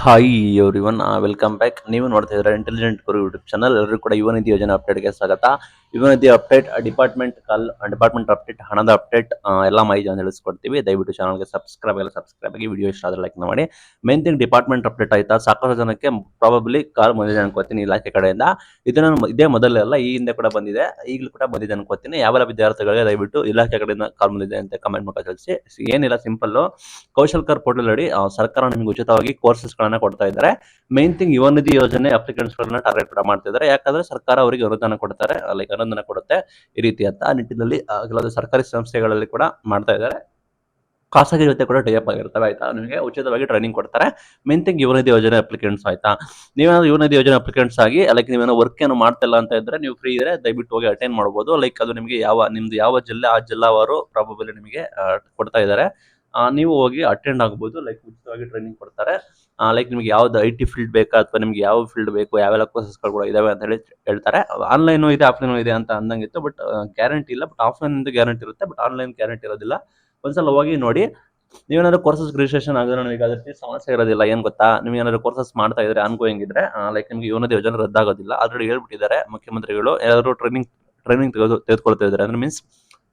Hi everyone, welcome back. ನೀವು ನೋಡ್ತಾ ಇದ್ರೆ ಇಂಟೆಲಿಜೆಂಟ್ ಗುರು ಯೂಟ್ಯೂಬ್ ಚಾನಲ್. ಎಲ್ಲರೂ ಕೂಡ ಯುವ ನಿಧಿ ಯೋಜನೆ ಅಪ್ಡೇಟ್ಗೆ ಸ್ವಾಗತ. ಯುವ ನಿಧಿ ಅಪ್ಡೇಟ್, ಡಿಪಾರ್ಟ್ಮೆಂಟ್ ಅಪ್ಡೇಟ್, ಹಣದ ಅಪ್ಡೇಟ್, ಎಲ್ಲ ಮಾಹಿತಿಯನ್ನು ತಿಳಿಸ್ಕೊಡ್ತೀವಿ. ದಯವಿಟ್ಟು ಚಾನಲ್ಗೆ ಸಬ್ಸ್ಕ್ರೈಬ್ ಆಗಿ ವಿಡಿಯೋ ಇಷ್ಟ ಆದರೆ ಲೈಕ್ ಮಾಡಿ. ಮೇನ್ ಥಿಂಗ್ ಡಿಪಾರ್ಟ್ಮೆಂಟ್ ಅಪ್ಡೇಟ್ ಆಯ್ತಾ, ಸಾಕಷ್ಟು ಜನಕ್ಕೆ ಪ್ರಾಬಬ್ಲಿ ಕಾಲ್ ಬಂದಿದೆ ಅನ್ಕೋತೀನಿ ಇಲಾಖೆ ಕಡೆಯಿಂದ. ಇದನ್ನು ಇದೇ ಮೊದಲೆಲ್ಲ ಈ ಹಿಂದೆ ಕೂಡ ಬಂದಿದೆ, ಈಗಲೂ ಕೂಡ ಬಂದಿದೆ ಅನ್ಕೋತೀನಿ. ಯಾವೆಲ್ಲ ವಿದ್ಯಾರ್ಥಿಗಳಿಗೆ ದಯವಿಟ್ಟು ಇಲಾಖೆ ಕಡೆಯಿಂದ ಕಾಲ್ ಬಂದಿದೆ ಅಂತ ಕಮೆಂಟ್ ಮೂಲಕ ತಿಳಿಸಿ. ಏನಿಲ್ಲ, ಸಿಂಪಲ್ ಕೌಶಲ್ಕರ್ ಪೋರ್ಟಲ್ ಅಡಿ ಸರ್ಕಾರ ನಿಮಗೆ ಉಚಿತವಾಗಿ ಕೋರ್ಸಸ್ ಗಳನ್ನ ಕೊಡ್ತಾ ಇದ್ದಾರೆ. ಮೇನ್ ಥಿಂಗ್ ಯುವ ನಿಧಿ ಯೋಜನೆ ಅಪ್ಲಿಕೆಂಟ್ಸ್ ಗಳನ್ನ ಟಾರ್ಗೆಟ್ ಕೂಡ ಮಾಡ್ತಿದ್ದಾರೆ. ಯಾಕಂದ್ರೆ ಸರ್ಕಾರ ಅವರಿಗೆ ಅನುದಾನ ಕೊಡ್ತಾರೆ, ಅನುದಾನ ಕೊಡುತ್ತೆ ಈ ರೀತಿ ಅಂತ. ಆ ನಿಟ್ಟಿನಲ್ಲಿ ಕೆಲವು ಸರ್ಕಾರಿ ಸಂಸ್ಥೆಗಳಲ್ಲಿ ಕೂಡ ಮಾಡ್ತಾ ಇದ್ದಾರೆ. ಖಾಸಗಿ ಜೊತೆ ಕೂಡ ಟೈಅಪ್ ಆಗಿರ್ತವೆ. ಆಯ್ತಾ, ನಿಮಗೆ ಉಚಿತವಾಗಿ ಟ್ರೈನಿಂಗ್ ಕೊಡ್ತಾರೆ. ಮೇನ್ ಥಿಂಗ್ ಯುವ ನಿಧಿ ಯೋಜನೆ ಅಪ್ಲಿಕೆಂಟ್ಸ್. ಆಯ್ತಾ, ನೀವೇನಾದ್ರು ಯುವ ನಿಧಿ ಯೋಜನೆ ಅಪ್ಲಿಕೆಂಟ್ಸ್ ಆಗಿ ನೀವೇನೋ ವರ್ಕ್ ಏನು ಮಾಡ್ತಿಲ್ಲ ಅಂತ ಇದ್ರೆ, ನೀವು ಫ್ರೀ ಇದ್ರೆ ದಯವಿಟ್ಟು ಹೋಗಿ ಅಟೆಂಡ್ ಮಾಡಬಹುದು. ಅದು ನಿಮಗೆ ನಿಮ್ದು ಯಾವ ಜಿಲ್ಲೆ, ಆ ಜಿಲ್ಲಾವಾರು ಪ್ರಾಬಬಲಿ ನಿಮಗೆ ಕೊಡ್ತಾ ಇದ್ದಾರೆ. ನೀವು ಹೋಗಿ ಅಟೆಂಡ್ ಆಗ್ಬೋದು. ಉಚಿತವಾಗಿ ಟ್ರೈನಿಂಗ್ ಕೊಡ್ತಾರೆ. ನಿಮ್ಗೆ ಯಾವ್ದು IT ಫೀಲ್ಡ್ ಬೇಕಾ, ಅಥವಾ ನಿಮ್ಗೆ ಯಾವ ಫೀಲ್ಡ್ ಬೇಕು, ಯಾವೆಲ್ಲ ಕೋರ್ಸಸ್ಗಳು ಕೂಡ ಇದಾವೆ ಅಂತ ಹೇಳಿ ಹೇಳ್ತಾರೆ. ಆನ್ಲೈನು ಇದೆ, ಆಫ್ಲೈನು ಇದೆ ಅಂತ ಅಂದಂಗಿತ್ತು. ಬಟ್ ಗ್ಯಾರಂಟಿ ಇಲ್ಲ. ಬಟ್ ಆಫ್ಲೈನ್ ಗ್ಯಾರಂಟಿ ಇರುತ್ತೆ, ಬಟ್ ಆನ್ಲೈನ್ ಗ್ಯಾರಂಟಿ ಇರೋದಿಲ್ಲ. ಒಂದ್ಸಲ ಹೋಗಿ ನೋಡಿ. ನೀವೇನಾದ್ರು ಕೋರ್ಸಸ್ ರಿಜಿಸ್ಟ್ರೇಷನ್ ಆಗಿದ್ರೆ ನಿಮಗೆ ಅದಕ್ಕೆ ಸಮಸ್ಯೆ ಇರೋದಿಲ್ಲ. ಏನ್ ಗೊತ್ತಾ, ನೀವು ಏನಾದ್ರು ಕೋರ್ಸಸ್ ಮಾಡ್ತಾ ಇದ್ರೆ ಆನ್ಗೋಯಿಂಗ್ ಇದ್ರೆ, ನಿಮ್ಗೆ ಯುವ ನಿಧಿ ಯೋಜನೆ ರದ್ದಾಗೋದಿಲ್ಲ. ಆಲ್ರೆಡಿ ಹೇಳ್ಬಿಟ್ಟಿದ್ದಾರೆ ಮುಖ್ಯಮಂತ್ರಿಗಳು. ಯಾರು ಟ್ರೈನಿಂಗ್ ತೆಗೆದುಕೊಳ್ತಾ ಇದ್ದಾರೆ ಅಂದ್ರೆ ಮೀನ್ಸ್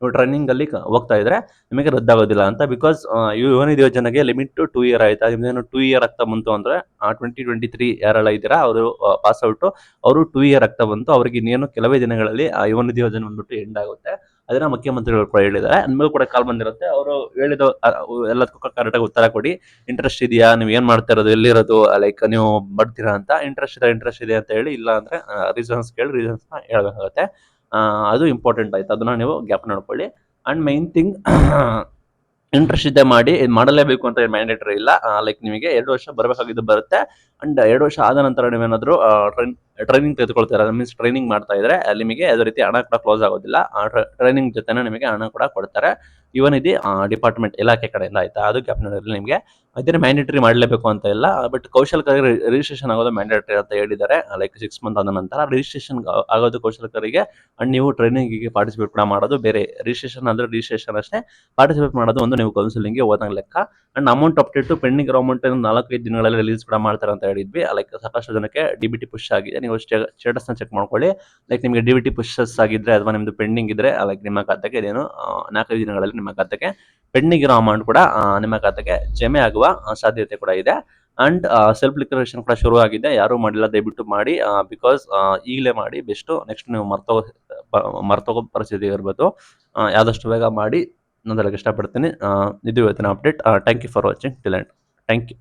ನೀವು ಟ್ರೈನಿಂಗ್ ಅಲ್ಲಿ ಹೋಗ್ತಾ ಇದ್ರೆ ನಿಮಗೆ ರದ್ದಾಗೋದಿಲ್ಲ ಅಂತ. ಬಿಕಾಸ್ ಯುವ ನಿಧಿ ಯೋಜನೆಗೆ ಲಿಮಿಟ್ 2 ಇಯರ್ ಆಯ್ತಾ. ನಿಮ್ದೇನು 2 ಇಯರ್ ಆಗ್ತಾ ಬಂತು ಅಂದ್ರೆ 2023 ಯಾರೆಲ್ಲ ಇದ್ದೀರಾ ಅವರು ಪಾಸ್ ಔಟ್, ಅವರು 2 ಇಯರ್ ಆಗ್ತಾ ಬಂತು. ಅವ್ರಿಗೆ ಇನ್ನೇನು ಕೆಲವೇ ದಿನಗಳಲ್ಲಿ ಆ ಯುವ ನಿಧಿ ಯೋಜನೆ ಬಂದ್ಬಿಟ್ಟು ಎಂಡ್ ಆಗುತ್ತೆ. ಅದನ್ನ ಮುಖ್ಯಮಂತ್ರಿಗಳು ಕೂಡ ಹೇಳಿದ್ದಾರೆ. ನಿಮಗೂ ಕೂಡ ಕಾಲ್ ಬಂದಿರುತ್ತೆ. ಅವರು ಹೇಳಿದ ಎಲ್ಲದಕ್ಕೂ ಕರೆಕ್ಟಾಗಿ ಉತ್ತರ ಕೊಡಿ. ಇಂಟ್ರೆಸ್ಟ್ ಇದೆಯಾ, ನೀವು ಏನ್ ಮಾಡ್ತಾ ಇರೋದು, ಎಲ್ಲಿರೋದು, ನೀವು ಬರ್ತೀರಾ ಅಂತ. ಇಂಟ್ರೆಸ್ಟ್ ಇದೆ ಅಂತ ಹೇಳಿ, ಇಲ್ಲ ಅಂದ್ರೆ ರೀಸನ್ಸ್ ಹೇಳ್ಬೇಕಾಗುತ್ತೆ. ಅದು ಇಂಪಾರ್ಟೆಂಟ್ ಆಯ್ತು. ಅದನ್ನ ನೀವು ಗ್ಯಾಪ್ ನೋಡ್ಕೊಳ್ಳಿ. ಅಂಡ್ ಮೈನ್ ಥಿಂಗ್ ಇಂಟ್ರೆಸ್ಟ್ ಇದೆ ಮಾಡಿ, ಇದು ಮಾಡಲೇಬೇಕು ಅಂತ ಮ್ಯಾಂಡೇಟರಿ ಇಲ್ಲ. ನಿಮಗೆ 2 ವರ್ಷ ಬರಬೇಕಾಗಿದ್ದು ಬರುತ್ತೆ. ಅಂಡ್ 2 ವರ್ಷ ಆದ ನಂತರ ನೀವೇನಾದ್ರು ಟ್ರೈನಿಂಗ್ ತೆಗೆದುಕೊಳ್ತೀರಾ, ಮೀನ್ಸ್ ಟ್ರೈನಿಂಗ್ ಮಾಡ್ತಾ ಇದ್ರೆ ನಿಮಗೆ ಯಾವುದೇ ರೀತಿ ಹಣ ಕೂಡ ಕ್ಲೋಸ್ ಆಗೋದಿಲ್ಲ. ಟ್ರೈನಿಂಗ್ ಜೊತೆನೆ ನಿಮಗೆ ಹಣ ಕೂಡ ಕೊಡ್ತಾರೆ ಯುವ ನಿಧಿ ಡಿಪಾರ್ಟ್ಮೆಂಟ್ ಇಲಾಖೆ ಕಡೆಯಿಂದ. ಆಯ್ತಾ, ಅದು ಗ್ಯಾಪ್ನಲ್ಲಿ ನಿಮಗೆ ಅದನ್ನ ಮ್ಯಾಂಡೇಟರಿ ಮಾಡಲೇಬೇಕು ಅಂತ ಇಲ್ಲ. ಬಟ್ ಕೌಶಲ್ಕರಿಗೆ ರಿಜಿಸ್ಟ್ರೇಷನ್ ಆಗೋದು ಮ್ಯಾಂಡೇಟರಿ ಅಂತ ಹೇಳಿದ್ದಾರೆ. 6 ಮಂತ್ ಆದ ನಂತರ ರಿಜಿಸ್ಟ್ರೇಷನ್ ಆಗೋದು ಕೌಶಲ್ಕರಿಗೆ. ಅಂಡ್ ನೀವು ಟ್ರೈನಿಂಗಿಗೆ ಪಾರ್ಟಿಸಿಪೇಟ್ ಕೂಡ ಮಾಡೋದು ಬೇರೆ. ರಿಜಿಸ್ಟ್ರೇಷನ್ ಅಂದ್ರೆ ರಿಜಿಸ್ಟ್ರೇಷನ್ ಅಷ್ಟೇ, ಪಾರ್ಟಿಸಿಪೇಟ್ ಮಾಡೋದು ಒಂದು ನೀವು ಕೌನ್ಸಿಲಿಂಗ್ಗೆ ಹೋದಂಗೆ ಲೆಕ್ಕ. ಅಂಡ್ ಅಮೌಂಟ್ ಅಪ್ಡೇಟ್ ಪೆಂಡಿಂಗ್ ಇರೋ ಅಮೌಂಟ್ 4-5 ದಿನಗಳಲ್ಲಿ ರಿಲೀಸ್ ಕೂಡ ಮಾಡ್ತಾರೆ ಅಂತ ಹೇಳಿದ್ವಿ. ಸಾಕಷ್ಟು ಜನಕ್ಕೆ DBT ಪುಷ್ ಆಗಿದೆ. ನೀವು ಸ್ಟೇಟಸ್ ನ ಚೆಕ್ ಮಾಡ್ಕೊಳ್ಳಿ. ನಿಮಗೆ DBT ಪುಷಸ್ ಆಗಿದ್ರೆ ಅಥವಾ ನಿಮ್ದು ಪೆಂಡಿಂಗ್ ಇದ್ರೆ ನಿಮ್ಮ ಖಾತೆಗೆ ಇದೇನು 4-5 ದಿನಗಳಲ್ಲಿ ನಿಮ್ಮ ಖಾತೆಗೆ ಪೆಂಡಿಂಗ್ ಇರೋ ಅಮೌಂಟ್ ಕೂಡ ನಿಮ್ಮ ಖಾತೆಗೆ ಜಮೆ ಆಗುವ ಸಾಧ್ಯತೆ ಕೂಡ ಇದೆ. ಅಂಡ್ ಸೆಲ್ಫ್ ಡಿಕ್ಲರೇಷನ್ ಕೂಡ ಶುರು ಆಗಿದೆ. ಯಾರು ಮಾಡಿಲ್ಲ ದಯವಿಟ್ಟು ಮಾಡಿ. ಬಿಕಾಸ್ ಈಗಲೇ ಮಾಡಿ ಬೆಸ್ಟ್. ನೆಕ್ಸ್ಟ್ ನೀವು ಮರ್ತೋಗೋ ಪರಿಸ್ಥಿತಿ ಇರ್ಬೋದು. ಆದಷ್ಟು ಬೇಗ ಮಾಡಿ. ನಾನು ಹೇಳಕ್ಕೆ ಇಷ್ಟಪಡ್ತೀನಿ. ಇದು ಇವತ್ತಿನ update. Thank you for watching till end. Thank you.